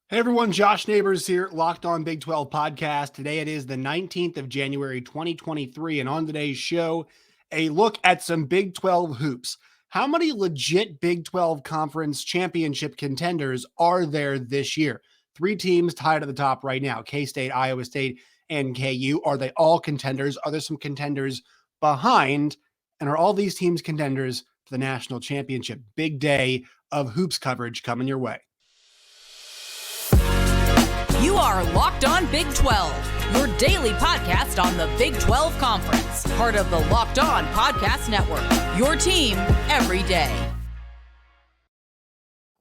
Hey everyone, Josh Neighbors here, Locked On Big 12 podcast. Today it is the 19th of January, 2023, and on today's show, a look at some Big 12 hoops. How many legit Big 12 conference championship contenders are there this year? Three teams tied at the top right now, K-State, Iowa State, and KU. Are they all contenders? Are there some contenders behind? And are all these teams contenders for the national championship? Big day of hoops coverage coming your way. You are Locked On Big 12, your daily podcast on the Big 12 Conference, part of the Locked On Podcast Network, your team every day.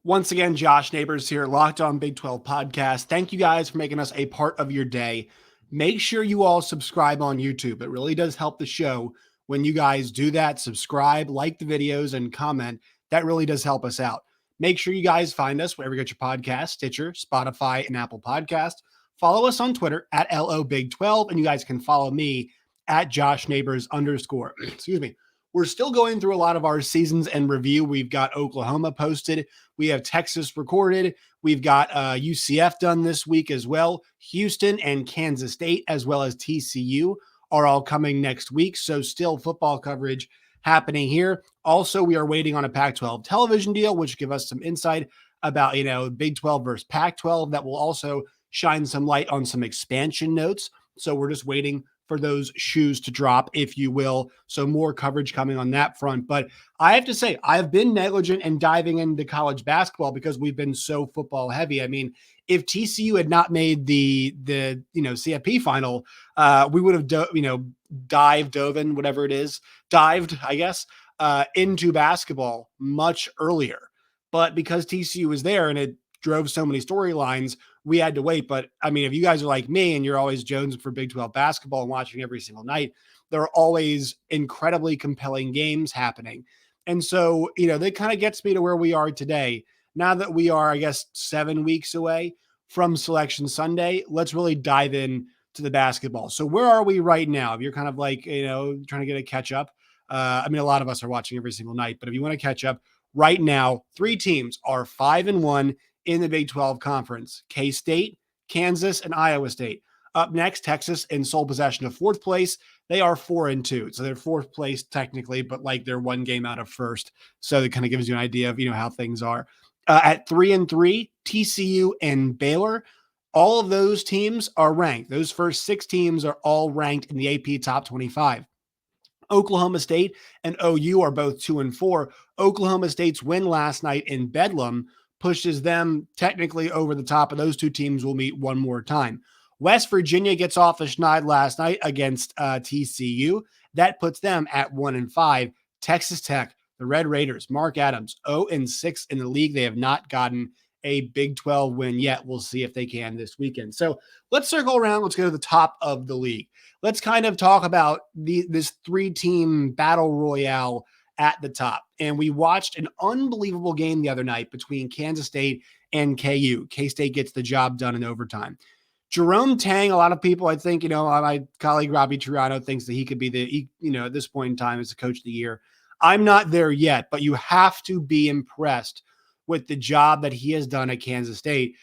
Once again, Josh Neighbors here, Locked On Big 12 podcast. Thank you guys for making us a part of your day. Make sure you all subscribe on YouTube. It really does help the show when you guys do that. Subscribe, like the videos, and comment. That really does help us out. Make sure you guys find us wherever you get your podcast, Stitcher, Spotify, and Apple Podcast. Follow us on Twitter at LOBig12, and you guys can follow me at JoshNeighbors_. Excuse me. We're still going through a lot of our seasons and review. We've got Oklahoma posted. We have Texas recorded. We've got UCF done this week as well. Houston and Kansas State, as well as TCU, are all coming next week. So still football coverage happening here. Also, we are waiting on a Pac-12 television deal, which give us some insight about, Big 12 versus Pac-12 that will also shine some light on some expansion notes. So we're just waiting for those shoes to drop, if you will. So more coverage coming on that front. But I have to say, I've been negligent in diving into college basketball because we've been so football heavy. I mean, if TCU had not made the CFP final, we would have dived, I guess, into basketball much earlier. But because TCU was there and it drove so many storylines, we had to wait. But I mean, if you guys are like me and you're always jonesing for Big 12 basketball and watching every single night, there are always incredibly compelling games happening. And so, that kind of gets me to where we are today. Now that we are, I guess, 7 weeks away from Selection Sunday, let's really dive in to the basketball. So where are we right now? If you're kind of like, trying to get a catch up, a lot of us are watching every single night, but if you want to catch up right now, three teams are 5-1 in the Big 12 conference: K-State, Kansas, and Iowa State. Up next, Texas in sole possession of fourth place. They are 4-2. So they're fourth place technically, but like they're one game out of first. So it kind of gives you an idea of, how things are. At 3-3, TCU and Baylor. All of those teams are ranked. Those first six teams are all ranked in the AP top 25. Oklahoma State and OU are both 2-4. Oklahoma State's win last night in Bedlam pushes them technically over the top, and those two teams will meet one more time. West Virginia gets off a schneid last night against TCU. That puts them at 1-5. Texas Tech, the Red Raiders, Mark Adams, 0-6 in the league. They have not gotten a Big 12 win yet. We'll see if they can this weekend. So let's circle around. Let's go to the top of the league. Let's kind of talk about this three-team battle royale at the top. And we watched an unbelievable game the other night between Kansas State and KU. K-State gets the job done in overtime. Jerome Tang, a lot of people, I think, my colleague Robbie Triano thinks that he could be at this point in time as the coach of the year. I'm not there yet, but you have to be impressed with the job that he has done at Kansas State.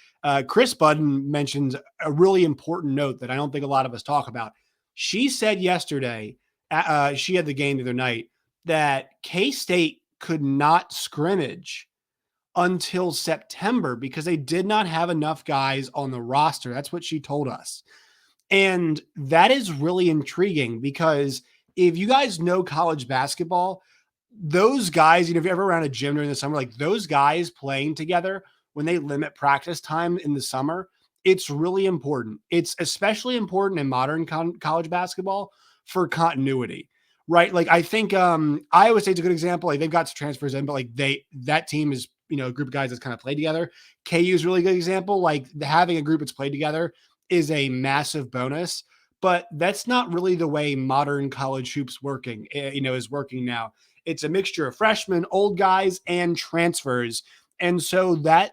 Chris Budden mentioned a really important note that I don't think a lot of us talk about. She said yesterday, she had the game the other night, that K-State could not scrimmage until September because they did not have enough guys on the roster. That's what she told us. And that is really intriguing because if you guys know college basketball, those guys, if you're ever around a gym during the summer, like those guys playing together, when they limit practice time in the summer, it's really important. It's especially important in modern college basketball for continuity, right? Like I think Iowa State's a good example. Like they've got some transfers in, but like that team is, a group of guys that's kind of played together. KU is a really good example. Like having a group that's played together is a massive bonus, but that's not really the way modern college hoops is working now. It's a mixture of freshmen, old guys, and transfers. And so the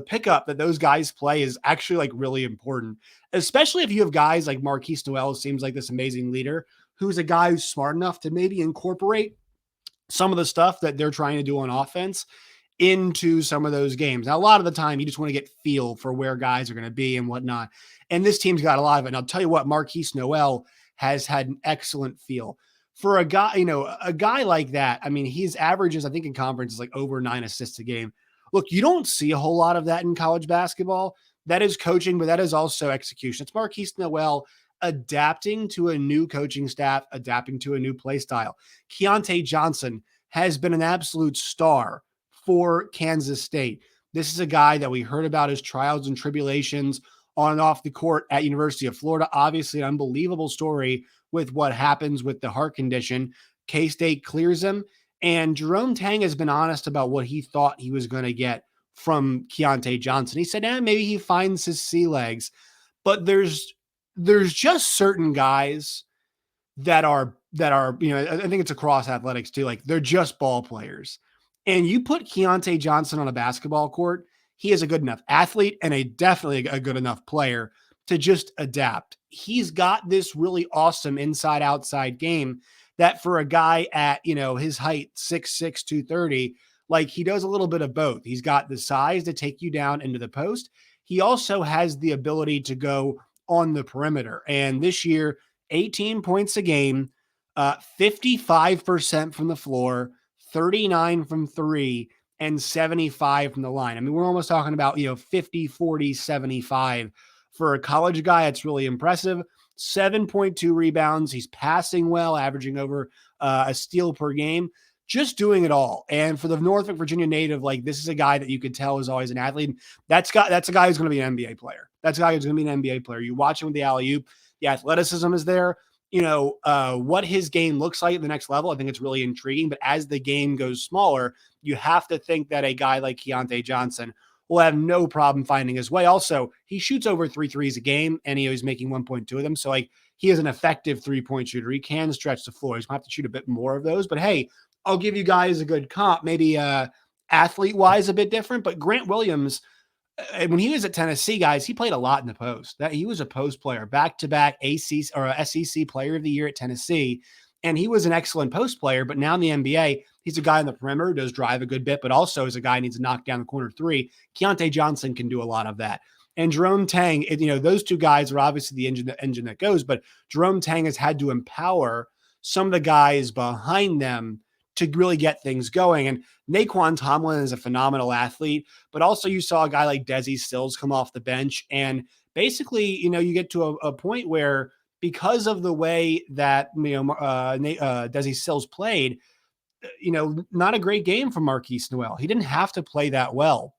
pickup that those guys play is actually like really important, especially if you have guys like Marquise Noel, seems like this amazing leader, who's a guy who's smart enough to maybe incorporate some of the stuff that they're trying to do on offense into some of those games. Now, a lot of the time, you just want to get feel for where guys are going to be and whatnot. And this team's got a lot of it. And I'll tell you what, Marquise Noel has had an excellent feel for a guy, a guy like that. I mean, his averages, I think in conference is like over 9 assists a game. Look, you don't see a whole lot of that in college basketball. That is coaching, but that is also execution. It's Marquise Noel adapting to a new coaching staff, adapting to a new play style. Keontae Johnson has been an absolute star for Kansas State. This is a guy that we heard about his trials and tribulations on and off the court at University of Florida. Obviously, an unbelievable story with what happens with the heart condition. K-State clears him, and Jerome Tang has been honest about what he thought he was going to get from Keontae Johnson. He said, maybe he finds his sea legs, but there's just certain guys that are, I think it's across athletics too. Like they're just ball players. And you put Keontae Johnson on a basketball court, he is a good enough athlete and definitely a good enough player to just adapt. He's got this really awesome inside outside game that for a guy at, his height, 6'6", 230, like he does a little bit of both. He's got the size to take you down into the post. He also has the ability to go on the perimeter. And this year, 18 points a game, 55% from the floor, 39 from three, and 75 from the line. I mean, we're almost talking about, 50, 40, 75. For a college guy, it's really impressive. 7.2 rebounds. He's passing well, averaging over a steal per game, just doing it all. And for the Norfolk, Virginia native, like this is a guy that you could tell is always an athlete. That's a guy who's going to be an NBA player. That's a guy who's going to be an NBA player. You watch him with the alley-oop, the athleticism is there. What his game looks like at the next level, I think it's really intriguing. But as the game goes smaller, you have to think that a guy like Keontae Johnson will have no problem finding his way. Also, he shoots over 3 threes a game, and he's making 1.2 of them. So, like, he is an effective three-point shooter. He can stretch the floor. He's going to have to shoot a bit more of those. But, hey, I'll give you guys a good comp. Maybe athlete-wise a bit different. But Grant Williams, when he was at Tennessee, guys, he played a lot in the post. He was a post player, back-to-back ACC or SEC Player of the Year at Tennessee. And he was an excellent post player, but now in the NBA, he's a guy on the perimeter, does drive a good bit, but also is a guy who needs to knock down the corner three. Keontae Johnson can do a lot of that. And Jerome Tang, those two guys are obviously the engine that goes, but Jerome Tang has had to empower some of the guys behind them to really get things going. And Naquan Tomlin is a phenomenal athlete, but also you saw a guy like Desi Stills come off the bench. And basically, you get to a point where because of the way that, Desi Stills played, not a great game from Marquise Noel. He didn't have to play that well.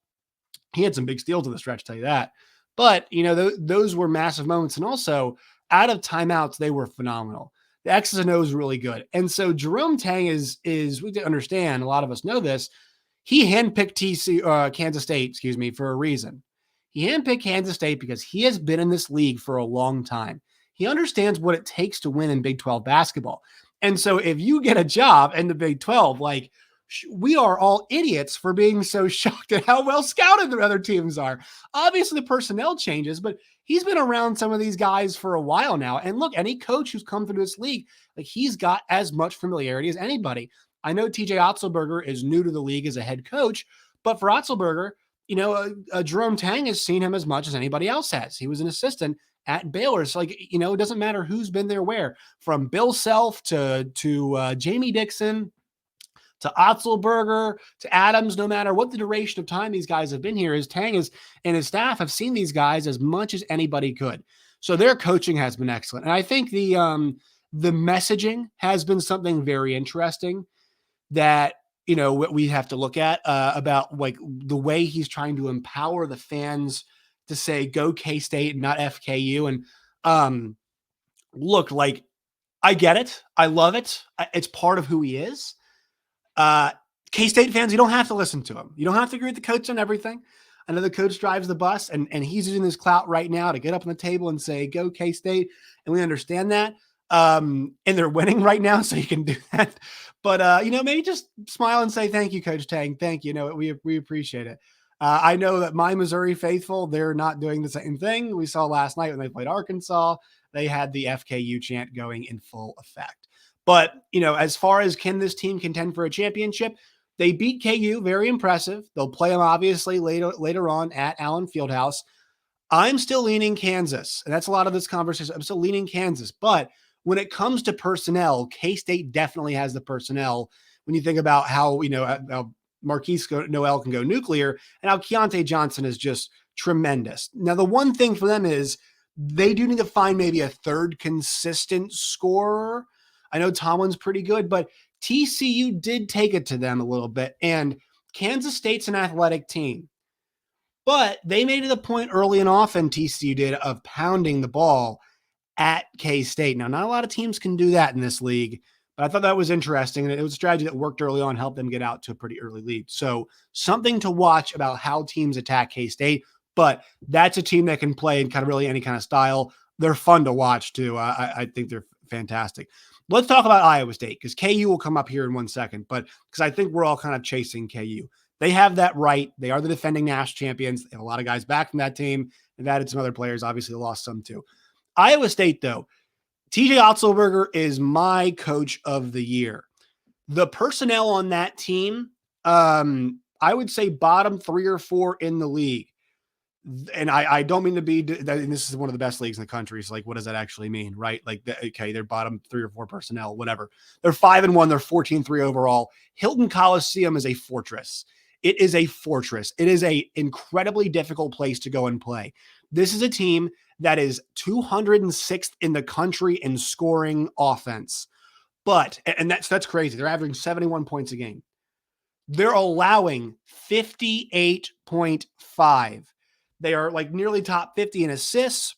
He had some big steals in the stretch, tell you that. But, those were massive moments. And also, out of timeouts, they were phenomenal. The X's and O's really good. And so Jerome Tang is we understand, a lot of us know this, he handpicked Kansas State, for a reason. He handpicked Kansas State because he has been in this league for a long time. He understands what it takes to win in Big 12 basketball. And so if you get a job in the Big 12, like we are all idiots for being so shocked at how well scouted the other teams are. Obviously the personnel changes, but he's been around some of these guys for a while now. And look, any coach who's come through this league, like he's got as much familiarity as anybody. I know TJ Otzelberger is new to the league as a head coach, but for Otzelberger, Jerome Tang has seen him as much as anybody else has. He was an assistant at Baylor. So it doesn't matter who's been there where, from Bill Self to Jamie Dixon, to Otzelberger, to Adams, no matter what the duration of time these guys have been here, Tang and his staff have seen these guys as much as anybody could. So their coaching has been excellent. And I think the messaging has been something very interesting that, we have to look at about like the way he's trying to empower the fans to say, go K-State and not FKU. And look, like, I get it. I love it. It's part of who he is. K-State fans, you don't have to listen to him. You don't have to agree with the coach on everything. I know the coach drives the bus and he's using his clout right now to get up on the table and say, go K-State. And we understand that. And they're winning right now, so you can do that. But, maybe just smile and say, thank you, Coach Tang. Thank you. We appreciate it. I know that my Missouri faithful, they're not doing the same thing. We saw last night when they played Arkansas, they had the FKU chant going in full effect. But, as far as can this team contend for a championship, They beat KU, very impressive. They'll play them obviously later on at Allen Fieldhouse. I'm still leaning Kansas, and that's a lot of this conversation. I'm still leaning Kansas, but when it comes to personnel, K-State definitely has the personnel. When you think about how how Marquise Noel can go nuclear, and how Keontae Johnson is just tremendous. Now, the one thing for them is they do need to find maybe a third consistent scorer. I know Tomlin's pretty good, but TCU did take it to them a little bit, and Kansas State's an athletic team. But they made it a point early and often, TCU did, of pounding the ball at K-State. Now, not a lot of teams can do that in this league, but I thought that was interesting. And it was a strategy that worked early on, helped them get out to a pretty early lead. So something to watch about how teams attack K-State, but that's a team that can play in kind of really any kind of style. They're fun to watch too. I think they're fantastic. Let's talk about Iowa State, because KU will come up here in 1 second, but because I think we're all kind of chasing KU. They have that right. They are the defending national champions. They have a lot of guys back from that team. They've added some other players, obviously lost some too. Iowa State, though, TJ Otzelberger is my coach of the year. The personnel on that team, I would say bottom 3 or 4 in the league. And I don't mean to be, and this is one of the best leagues in the country. So, like, what does that actually mean, right? Like, okay, they're bottom 3 or 4 personnel, whatever. They're 5-1. They're 14-3 overall. Hilton Coliseum is a fortress. It is a fortress. It is a incredibly difficult place to go and play. This is a team that is 206th in the country in scoring offense. But, and that's crazy. They're averaging 71 points a game. They're allowing 58.5. They are like nearly top 50 in assists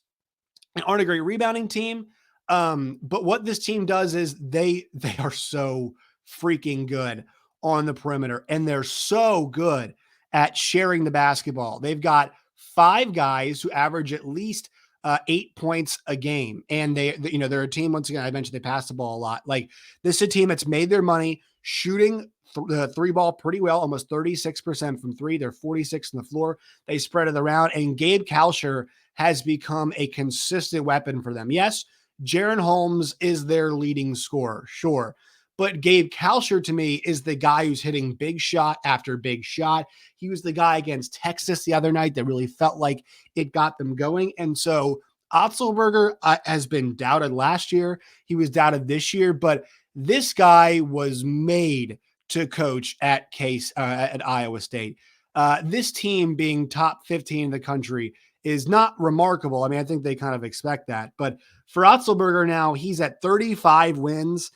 and aren't a great rebounding team. But what this team does is they are so freaking good on the perimeter, and they're so good at sharing the basketball. They've got 5 guys who average at least 8 points a game. And they're a team, once again, I mentioned they pass the ball a lot. Like, this is a team that's made their money shooting the 3 ball pretty well, almost 36% from 3. They're 46 on the floor. They spread it around, and Gabe Kalsher has become a consistent weapon for them. Yes, Jaron Holmes is their leading scorer, sure. But Gabe Kalsher, to me, is the guy who's hitting big shot after big shot. He was the guy against Texas the other night that really felt like it got them going. And so Otzelberger has been doubted last year. He was doubted this year, but this guy was made to coach at Iowa State. This team being top 15 in the country is not remarkable. I mean, I think they kind of expect that. But for Otzelberger now, he's at 35 wins,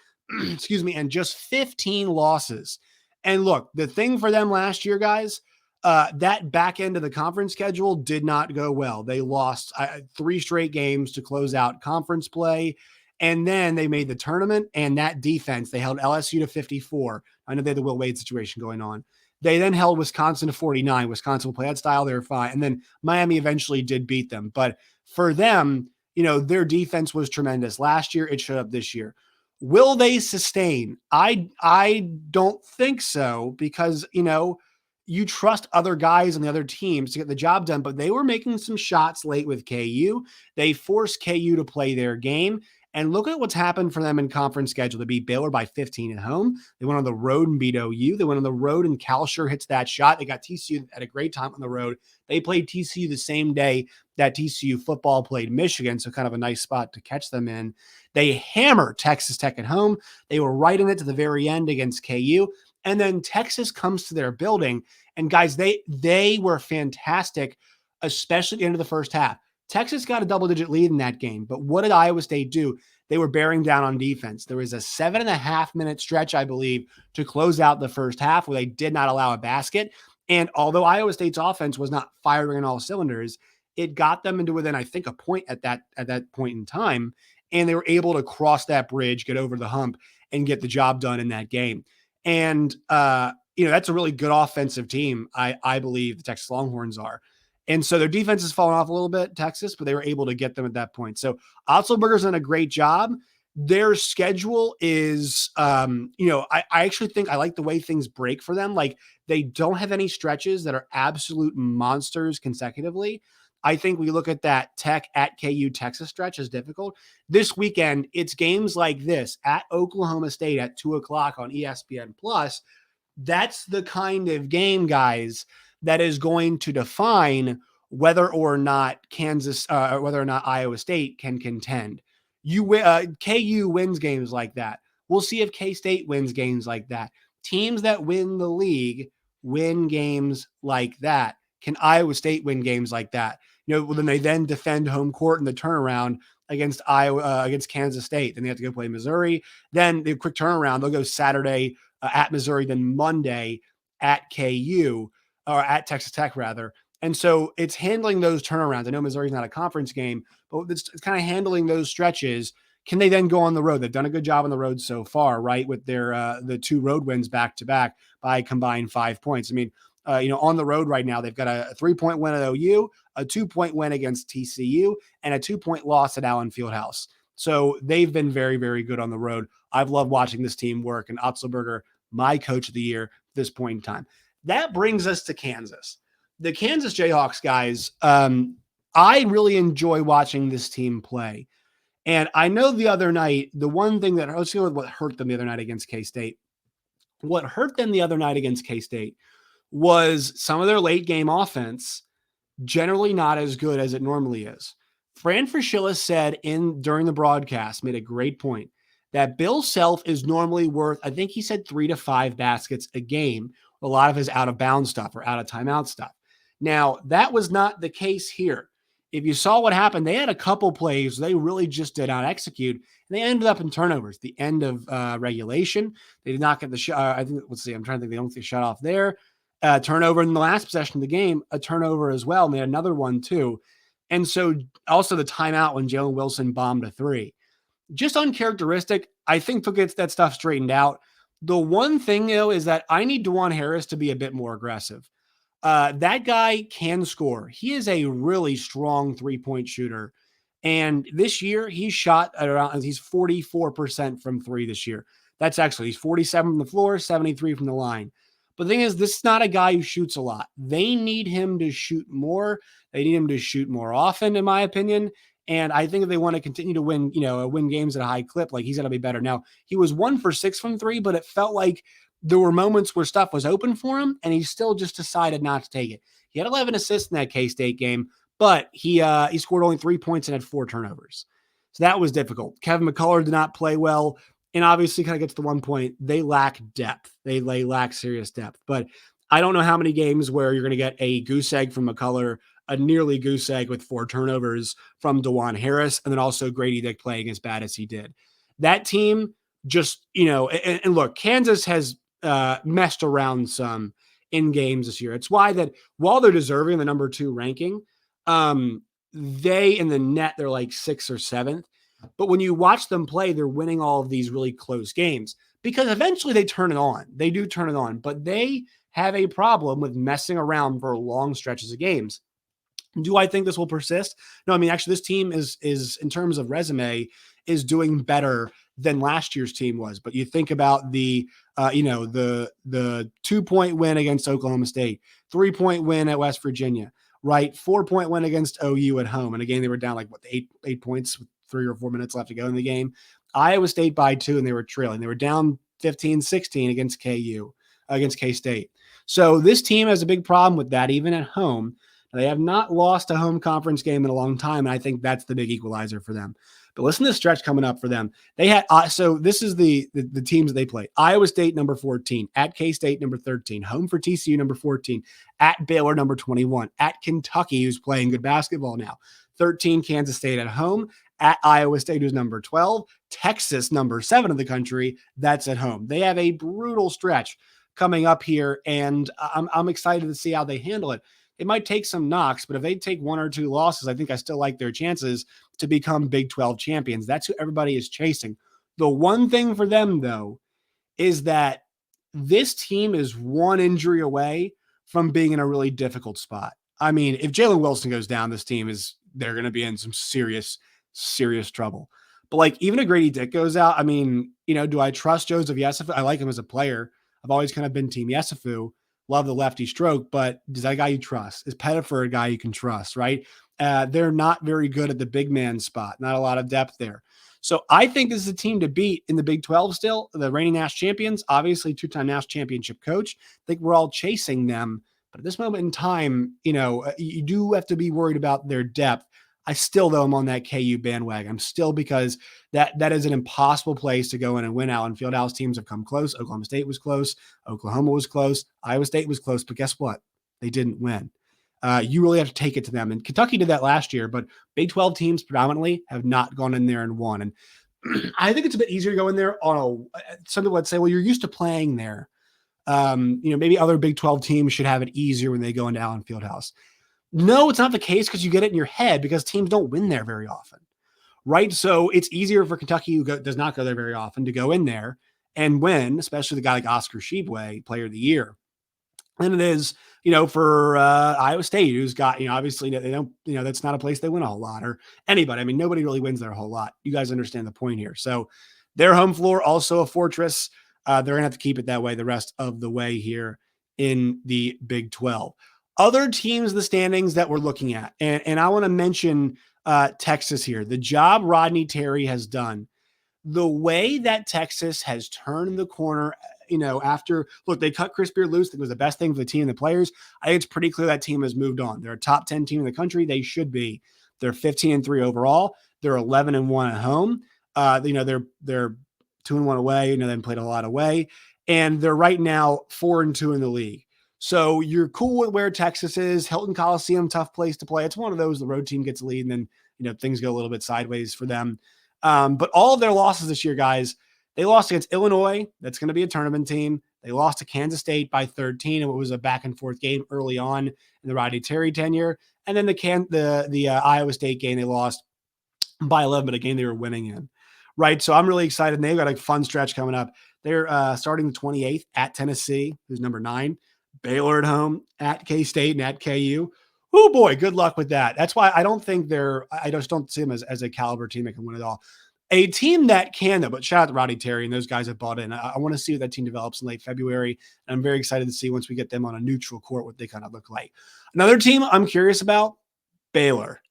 excuse me, and just 15 losses. And look, the thing for them last year, guys, that back end of the conference schedule did not go well. They lost 3 straight games to close out conference play. And then they made the tournament, and that defense, they held LSU to 54. I know they had the Will Wade situation going on. They then held Wisconsin to 49. Wisconsin will play that style. They were fine. And then Miami eventually did beat them. But for them, their defense was tremendous. Last year, it showed up this year. Will they sustain? I don't think so, because, you trust other guys on the other teams to get the job done, but they were making some shots late with KU. They forced KU to play their game. And look at what's happened for them in conference schedule. They beat Baylor by 15 at home. They went on the road and beat OU. They went on the road and Kalsher hits that shot. They got TCU at a great time on the road. They played TCU the same day that TCU football played Michigan, so kind of a nice spot to catch them in. They hammered Texas Tech at home. They were right in it to the very end against KU. And then Texas comes to their building. And guys, they were fantastic, especially at the end of the first half. Texas got a double-digit lead in that game, but what did Iowa State do? They were bearing down on defense. There was a 7.5-minute stretch, I believe, to close out the first half where they did not allow a basket. And although Iowa State's offense was not firing on all cylinders, it got them into within, I think, a point at that point in time, and they were able to cross that bridge, get over the hump, and get the job done in that game. And that's a really good offensive team, I believe the Texas Longhorns are. And so their defense has fallen off a little bit, Texas, but they were able to get them at that point. So Otzelberger's done a great job. Their schedule is, I actually think I like the way things break for them. Like, they don't have any stretches that are absolute monsters consecutively. I think we look at that Tech at KU Texas stretch as difficult. This weekend, it's games like this at Oklahoma State at 2:00 on ESPN Plus. That's the kind of game, guys, that is going to define whether or not whether or not Iowa State can contend. KU wins games like that. We'll see if K-State wins games like that. Teams that win the league win games like that. Can Iowa State win games like that? When they then defend home court in the turnaround against against Kansas State, then they have to go play Missouri. Then the quick turnaround, they'll go Saturday at Missouri, then Monday at KU or at Texas Tech rather. And so it's handling those turnarounds. I know Missouri's not a conference game, but it's kind of handling those stretches. Can they then go on the road? They've done a good job on the road so far, right? With their the 2 road wins back to back by a combined 5 points. I mean, on the road right now, they've got a 3-point win at OU, a 2-point win against TCU, and a 2-point loss at Allen Fieldhouse. So they've been very, very good on the road. I've loved watching this team work, and Otzelberger, my coach of the year at this point in time. That brings us to Kansas. The Kansas Jayhawks, guys, I really enjoy watching this team play. And I know the other night, the one thing that, let's go with what hurt them the other night against K-State. What hurt them the other night against K-State was some of their late game offense, generally not as good as it normally is. Fran Fraschilla said during the broadcast, made a great point, that Bill Self is normally worth, I think he said 3 to 5 baskets a game, a lot of his out of bounds stuff or out of timeout stuff. Now, that was not the case here. If you saw what happened, they had a couple plays they really just did not execute, and they ended up in turnovers. The end of regulation, they did not get the shot. I think, let's see, I'm trying to think, they don't get shut off there. Turnover in the last possession of the game, a turnover as well, and they had another one too. And so also the timeout when Jalen Wilson bombed a 3. Just uncharacteristic. I think they'll get that stuff straightened out. The one thing, though, is that I need DeJuan Harris to be a bit more aggressive. That guy can score. He is a really strong 3-point shooter. And this year, he's 44% from 3 this year. He's 47 from the floor, 73 from the line. But the thing is, this is not a guy who shoots a lot. They need him to shoot more. They need him to shoot more often, in my opinion. And I think if they want to continue to win, win games at a high clip, like he's got to be better. Now, he was 1 for 6 from 3, but it felt like there were moments where stuff was open for him, and he still just decided not to take it. He had 11 assists in that K-State game, but he scored only 3 points and had 4 turnovers. So that was difficult. Kevin McCullough did not play well. And obviously, kind of gets to one point, they lack depth. They lack serious depth. But I don't know how many games where you're going to get a goose egg from McCullough, a nearly goose egg with 4 turnovers from DeJuan Harris, and then also Grady Dick playing as bad as he did. That team just, and look, Kansas has messed around some in games this year. It's why that while they're deserving the number 2 ranking, they in the net, they're like 6th or 7th. But when you watch them play, they're winning all of these really close games because eventually they turn it on. They do turn it on, but they have a problem with messing around for long stretches of games. Do I think this will persist? No, I mean, actually, this team is in terms of resume, is doing better than last year's team was. But you think about the 2-point win against Oklahoma State, 3-point win at West Virginia, right? 4-point win against OU at home. And again, they were down like 8 points with 3 or 4 minutes left to go in the game. Iowa State by 2, and they were trailing. They were down 15-16 against K-State. So this team has a big problem with that, even at home. They have not lost a home conference game in a long time, and I think that's the big equalizer for them. But listen to the stretch coming up for them. They had so this is the teams that they played. Iowa State, number 14. At K-State, number 13. Home for TCU, number 14. At Baylor, number 21. At Kentucky, who's playing good basketball now. 13, Kansas State at home. At Iowa State, who's number 12. Texas, number 7 of the country. That's at home. They have a brutal stretch coming up here, and I'm excited to see how they handle it. It might take some knocks, but if they take 1 or 2 losses, I think I still like their chances to become Big 12 champions. That's who everybody is chasing. The one thing for them, though, is that this team is 1 injury away from being in a really difficult spot. I mean, if Jalen Wilson goes down, they're going to be in some serious, serious trouble. But like, even if Grady Dick goes out, I mean, do I trust Joseph Yesufu? I like him as a player. I've always kind of been Team Yesufu. Love the lefty stroke, but is that a guy you trust? Is Pettifer a guy you can trust, right? They're not very good at the big man spot. Not a lot of depth there. So I think this is a team to beat in the Big 12 still. The reigning national champions, obviously two-time national championship coach. I think we're all chasing them. But at this moment in time, you do have to be worried about their depth. I still, though, I'm on that KU bandwagon. I'm still, because that is an impossible place to go in and win out. And Fieldhouse teams have come close. Oklahoma State was close. Oklahoma was close. Iowa State was close. But guess what? They didn't win. You really have to take it to them. And Kentucky did that last year, but Big 12 teams predominantly have not gone in there and won. And I think it's a bit easier to go in there on some people would say, well, you're used to playing there. Maybe other Big 12 teams should have it easier when they go into Allen Fieldhouse. No, it's not the case, because you get it in your head because teams don't win there very often, right? So it's easier for Kentucky, who does not go there very often, to go in there and win, especially the guy like Oscar Tshiebwe, Player of the Year, than it is, for Iowa State, who's got, obviously they don't, that's not a place they win a whole lot, or anybody. I mean, nobody really wins there a whole lot. You guys understand the point here. So their home floor, also a fortress. They're going to have to keep it that way the rest of the way here in the Big 12. Other teams in the standings that we're looking at, and I want to mention Texas here. The job Rodney Terry has done, the way that Texas has turned the corner, after, look, they cut Chris Beard loose. That was the best thing for the team and the players. I think it's pretty clear that team has moved on. They're a top 10 team in the country. They should be. They're 15-3 overall. They're 11-1 at home. They're 2-1 away, then played a lot away. And they're right now 4-2 in the league. So you're cool with where Texas is. Hilton Coliseum, tough place to play. It's one of those, the road team gets a lead, and then, things go a little bit sideways for them. But all of their losses this year, guys, they lost against Illinois. That's going to be a tournament team. They lost to Kansas State by 13. It was a back and forth game early on in the Rodney Terry tenure. And then the Iowa State game, they lost by 11, but a game they were winning in. Right. So I'm really excited. And they've got a fun stretch coming up. They're starting the 28th at Tennessee, who's number 9. Baylor at home, at K-State, and at KU. Oh boy, good luck with that. That's why I just don't see them as a caliber team that can win it all. A team that can, though, but shout out to Rodney Terry and those guys that bought in. I want to see what that team develops in late February. And I'm very excited to see, once we get them on a neutral court, what they kind of look like. Another team I'm curious about, Baylor.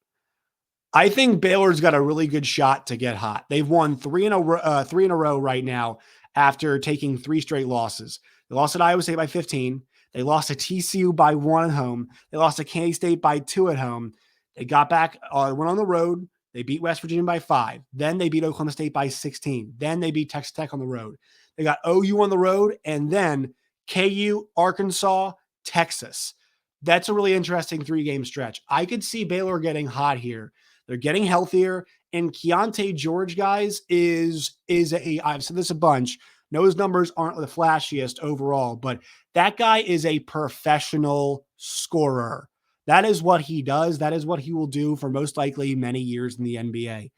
I think Baylor's got a really good shot to get hot. They've won 3 in a row right now after taking 3 straight losses. They lost at Iowa State by 15. They lost to TCU by 1 at home. They lost to Kansas State by 2 at home. They got back, went on the road. They beat West Virginia by 5. Then they beat Oklahoma State by 16. Then they beat Texas Tech on the road. They got OU on the road, and then KU, Arkansas, Texas. That's a really interesting 3-game stretch. I could see Baylor getting hot here. They're getting healthier, and Keontae George, guys, I've said this a bunch. No, his numbers aren't the flashiest overall, but that guy is a professional scorer. That is what he does. That is what he will do for most likely many years in the NBA.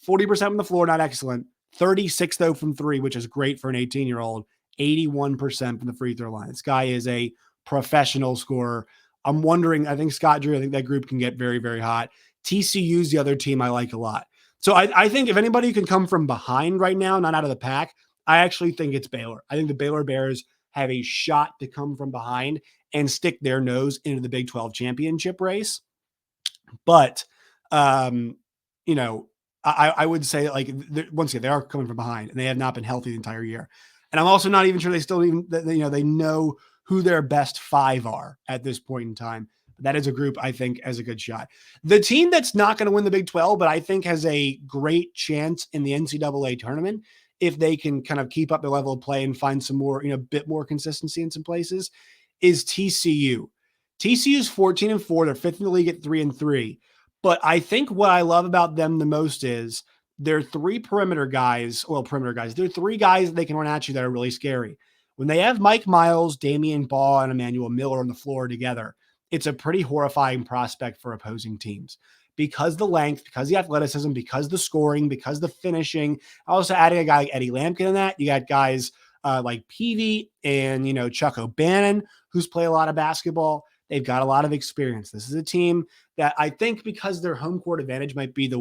40% from the floor, not excellent. 36, though, from 3, which is great for an 18-year-old. 81% from the free throw line. This guy is a professional scorer. I'm wondering, I think Scott Drew, I think that group can get very, very hot. TCU's the other team I like a lot. So I think if anybody can come from behind right now, not out of the pack, I actually think it's Baylor. I think the Baylor Bears have a shot to come from behind and stick their nose into the Big 12 championship race. But, I would say, once again, they are coming from behind, and they have not been healthy the entire year. And I'm also not even sure they know who their best 5 are at this point in time. That is a group I think has a good shot. The team that's not going to win the Big 12, but I think has a great chance in the NCAA tournament, if they can kind of keep up their level of play and find some more, bit more consistency in some places, is TCU. TCU's 14-4. They're 5th in the league at 3-3. But I think what I love about them the most is they're 3 perimeter guys. They're 3 guys that they can run at you that are really scary. When they have Mike Miles, Damian Baugh, and Emmanuel Miller on the floor together, it's a pretty horrifying prospect for opposing teams, because the length, because the athleticism, because the scoring, because the finishing. Also adding a guy like Eddie Lampkin in that. You got guys like Peavy and, Chuck O'Bannon, who's played a lot of basketball. They've got a lot of experience. This is a team that I think, because their home court advantage might be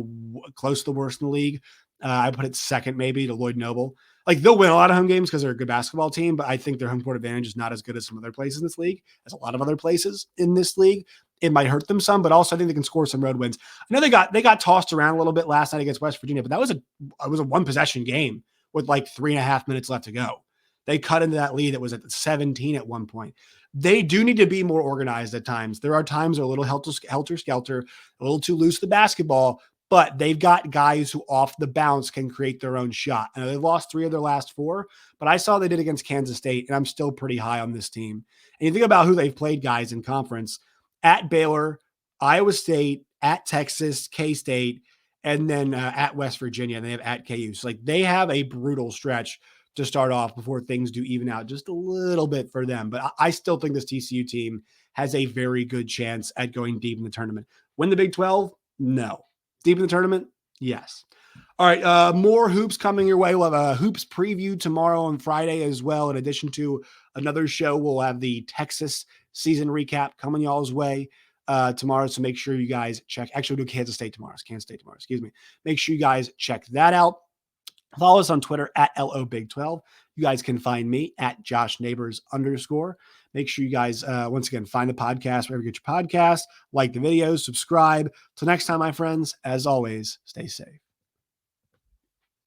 close to the worst in the league, I put it second maybe to Lloyd Noble. They'll win a lot of home games because they're a good basketball team, but I think their home court advantage is not as good as some other places in this league, as a lot of other places in this league. it might hurt them some, but also I think they can score some road wins. I know they got tossed around a little bit last night against West Virginia, but it was a one possession game with like 3.5 minutes left to go. They cut into that lead that was at 17 at one point. They do need to be more organized at times. There are times they're a little helter-skelter, a little too loose the basketball, but they've got guys who off the bounce can create their own shot. And they've lost 3 of their last 4, but I saw they did against Kansas State, and I'm still pretty high on this team. And you think about who they've played, guys, in conference: at Baylor, Iowa State, at Texas, K-State, and then at West Virginia, and they have at KU. So like they have a brutal stretch to start off before things do even out just a little bit for them. But I still think this TCU team has a very good chance at going deep in the tournament. Win the Big 12? No. Deep in the tournament? Yes. All right, more hoops coming your way. We'll have a hoops preview tomorrow and Friday as well. In addition to another show, we'll have the Texas season recap coming y'all's way tomorrow. So make sure you guys check. Actually, we'll do Kansas State tomorrow. Excuse me. Make sure you guys check that out. Follow us on Twitter at LOBig12. You guys can find me at JoshNeighbors_. Make sure you guys, once again, find the podcast wherever you get your podcast, like the videos, subscribe. Till next time, my friends, as always, stay safe.